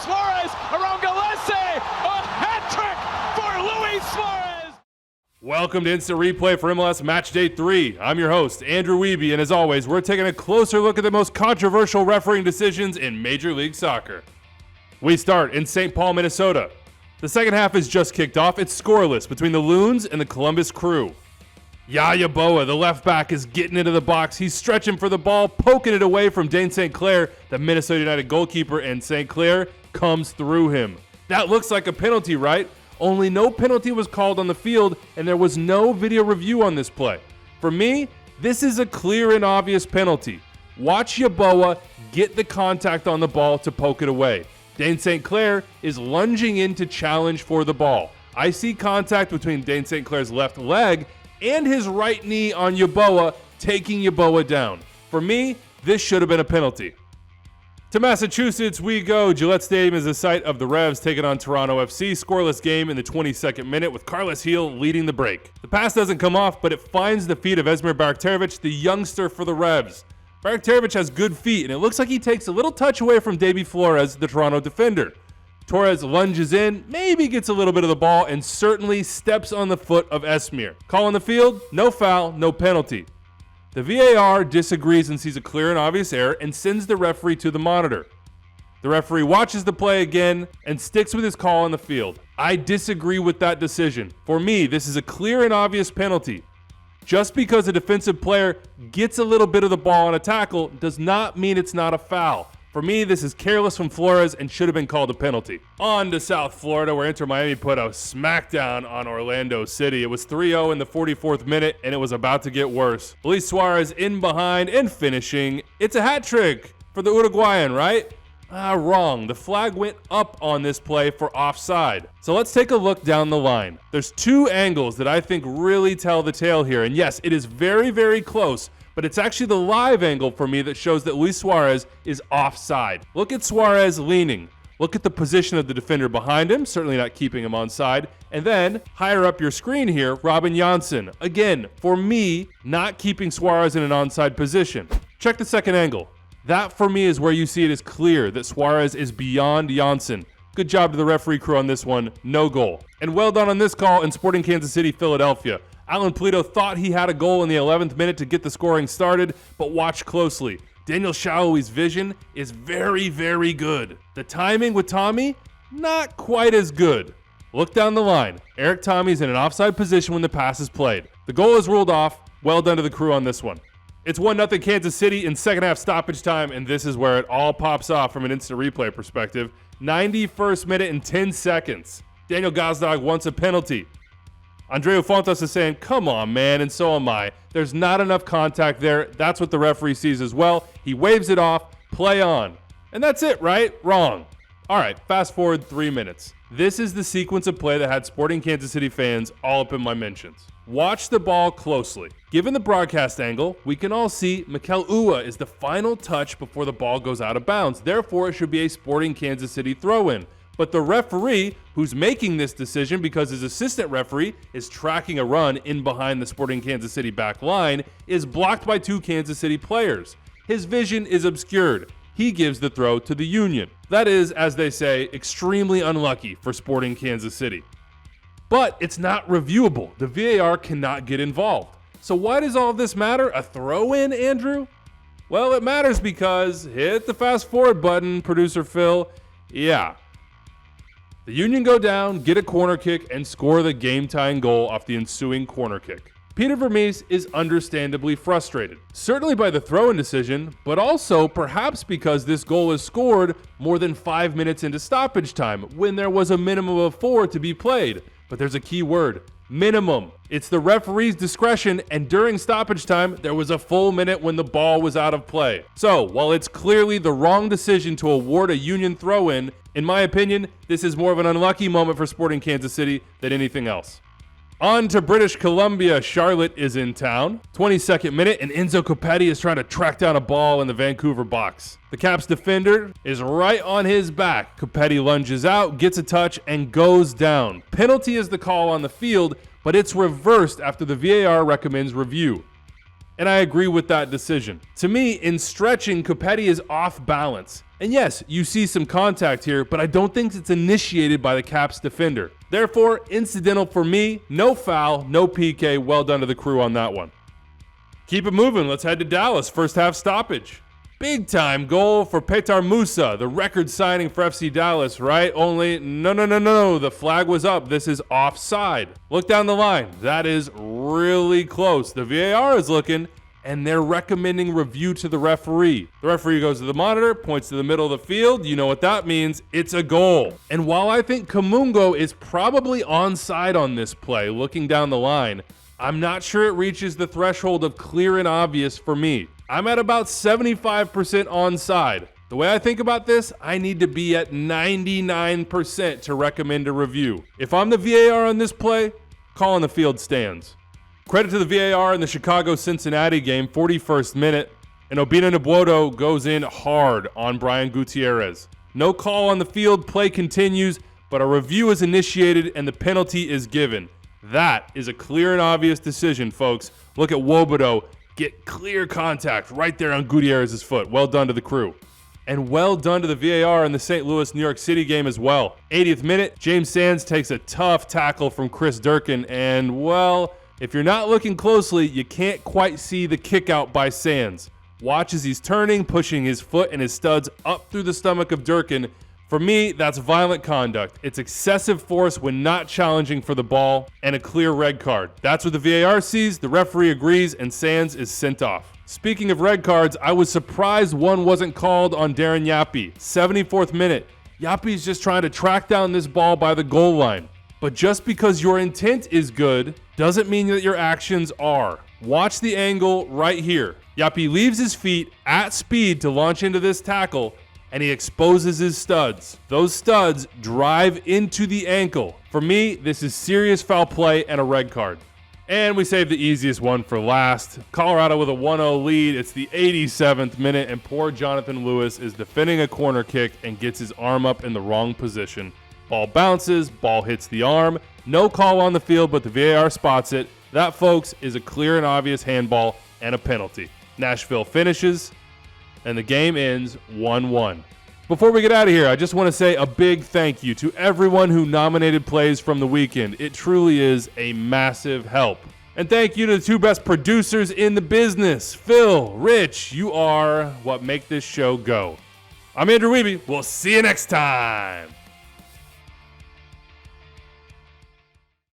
Suárez around Gillespie. A hat trick for Luis Suárez. Welcome to Instant Replay for MLS Match Day 3. I'm your host, Andrew Wiebe, and as always, we're taking a closer look at the most controversial refereeing decisions in Major League Soccer. We start in St. Paul, Minnesota. The second half is just kicked off. It's scoreless between the Loons and the Columbus Crew. Yaya Boa, the left back, is getting into the box. He's stretching for the ball, poking it away from Dane St. Clair, the Minnesota United goalkeeper, and St. Clair comes through him. That looks like a penalty, right? Only no penalty was called on the field, and there was no video review on this play. For me, this is a clear and obvious penalty. Watch Yeboah get the contact on the ball to poke it away. Dane St. Clair is lunging in to challenge for the ball. I see contact between Dane St. Clair's left leg and his right knee on Yeboah, taking Yeboah down. For me, this should have been a penalty. To Massachusetts we go. Gillette Stadium is the site of the Revs taking on Toronto FC. Scoreless game in the 22nd minute with Carlos Heel leading the break. The pass doesn't come off, but it finds the feet of Esmir Baraktarevic, the youngster for the Revs. Baraktarevic has good feet, and it looks like he takes a little touch away from Davy Flores, the Toronto defender. Torres lunges in, maybe gets a little bit of the ball, and certainly steps on the foot of Esmir. Call on the field, no foul, no penalty. The VAR disagrees and sees a clear and obvious error and sends the referee to the monitor. The referee watches the play again and sticks with his call on the field. I disagree with that decision. For me, this is a clear and obvious penalty. Just because a defensive player gets a little bit of the ball on a tackle does not mean it's not a foul. For me, this is careless from Flores and should have been called a penalty. On to South Florida, where Inter Miami put a smackdown on Orlando City. It was 3-0 in the 44th minute, and it was about to get worse. Luis Suárez in behind and finishing. It's a hat trick for the Uruguayan, right? Wrong. The flag went up on this play for offside. So let's take a look down the line. There's two angles that I think really tell the tale here. And yes, it is very, very close, but it's actually the live angle for me that shows that Luis Suárez is offside. Look at Suárez leaning. Look at the position of the defender behind him, certainly not keeping him onside. And then, higher up your screen here, Robin Janssen. Again, for me, not keeping Suárez in an onside position. Check the second angle. That, for me, is where you see it is clear that Suárez is beyond Janssen. Good job to the referee crew on this one. No goal. And well done on this call in Sporting Kansas City, Philadelphia. Alan Pulido thought he had a goal in the 11th minute to get the scoring started, but watch closely. Daniel Shaowi's vision is very, very good. The timing with Tommy, not quite as good. Look down the line. Eric Tommy's in an offside position when the pass is played. The goal is ruled off. Well done to the crew on this one. It's 1-0 Kansas City in second half stoppage time, and this is where it all pops off from an instant replay perspective. 91st minute and 10 seconds. Daniel Gazdag wants a penalty. Andreu Fontas is saying, come on, man, and so am I. There's not enough contact there. That's what the referee sees as well. He waves it off, play on. And that's it, right? Wrong. All right, fast forward 3 minutes. This is the sequence of play that had Sporting Kansas City fans all up in my mentions. Watch the ball closely. Given the broadcast angle, we can all see Mikel Ua is the final touch before the ball goes out of bounds. Therefore, it should be a Sporting Kansas City throw-in. But the referee, who's making this decision because his assistant referee is tracking a run in behind the Sporting Kansas City back line, is blocked by two Kansas City players. His vision is obscured. He gives the throw to the Union. That is, as they say, extremely unlucky for Sporting Kansas City. But it's not reviewable. The VAR cannot get involved. So why does all of this matter? A throw-in, Andrew? Well, it matters because, hit the fast forward button, producer Phil. Yeah. The Union go down, get a corner kick, and score the game-tying goal off the ensuing corner kick. Peter Vermees is understandably frustrated, certainly by the throw-in decision, but also perhaps because this goal is scored more than 5 minutes into stoppage time, when there was a minimum of 4 to be played. But there's a key word, minimum. It's the referee's discretion, and during stoppage time, there was a full minute when the ball was out of play. So, while it's clearly the wrong decision to award a Union throw-in, in my opinion, this is more of an unlucky moment for Sporting Kansas City than anything else. On to British Columbia. Charlotte is in town. 22nd minute, and Enzo Copetti is trying to track down a ball in the Vancouver box. The Caps defender is right on his back. Copetti lunges out, gets a touch, and goes down. Penalty is the call on the field, but it's reversed after the VAR recommends review. And I agree with that decision. To me, in stretching, Copetti is off balance. And yes, you see some contact here, but I don't think it's initiated by the Caps defender. Therefore, incidental for me, no foul, no PK, well done to the crew on that one. Keep it moving, let's head to Dallas, first half stoppage. Big time goal for Petar Musa, the record signing for FC Dallas, right? Only, no, the flag was up. This is offside. Look down the line. That is really close. The VAR is looking, and they're recommending review to the referee. The referee goes to the monitor, points to the middle of the field. You know what that means. It's a goal. And while I think Kamungo is probably onside on this play, looking down the line, I'm not sure it reaches the threshold of clear and obvious for me. I'm at about 75% onside. The way I think about this, I need to be at 99% to recommend a review. If I'm the VAR on this play, call on the field stands. Credit to the VAR in the Chicago-Cincinnati game, 41st minute, and Obina Nwodo goes in hard on Brian Gutierrez. No call on the field, play continues, but a review is initiated and the penalty is given. That is a clear and obvious decision, folks. Look at Wobodo. Get clear contact right there on Gutierrez's foot. Well done to the crew. And well done to the VAR in the St. Louis-New York City game as well. 80th minute, James Sands takes a tough tackle from Chris Durkin, and well, if you're not looking closely, you can't quite see the kick out by Sands. Watch as he's turning, pushing his foot and his studs up through the stomach of Durkin. For me, that's violent conduct. It's excessive force when not challenging for the ball, and a clear red card. That's what the VAR sees, the referee agrees, and Sands is sent off. Speaking of red cards, I was surprised one wasn't called on Darren Yapi. 74th minute. Yapi's just trying to track down this ball by the goal line. But just because your intent is good, doesn't mean that your actions are. Watch the angle right here. Yapi leaves his feet at speed to launch into this tackle, and he exposes his studs. Those studs drive into the ankle. For me, this is serious foul play and a red card. And we saved the easiest one for last. Colorado with a 1-0 lead. It's the 87th minute, and poor Jonathan Lewis is defending a corner kick and gets his arm up in the wrong position. Ball bounces, ball hits the arm. No call on the field, but the VAR spots it. That, folks, is a clear and obvious handball and a penalty. Nashville finishes, and the game ends 1-1. Before we get out of here, I just want to say a big thank you to everyone who nominated plays from the weekend. It truly is a massive help. And thank you to the two best producers in the business. Phil, Rich, you are what make this show go. I'm Andrew Wiebe. We'll see you next time.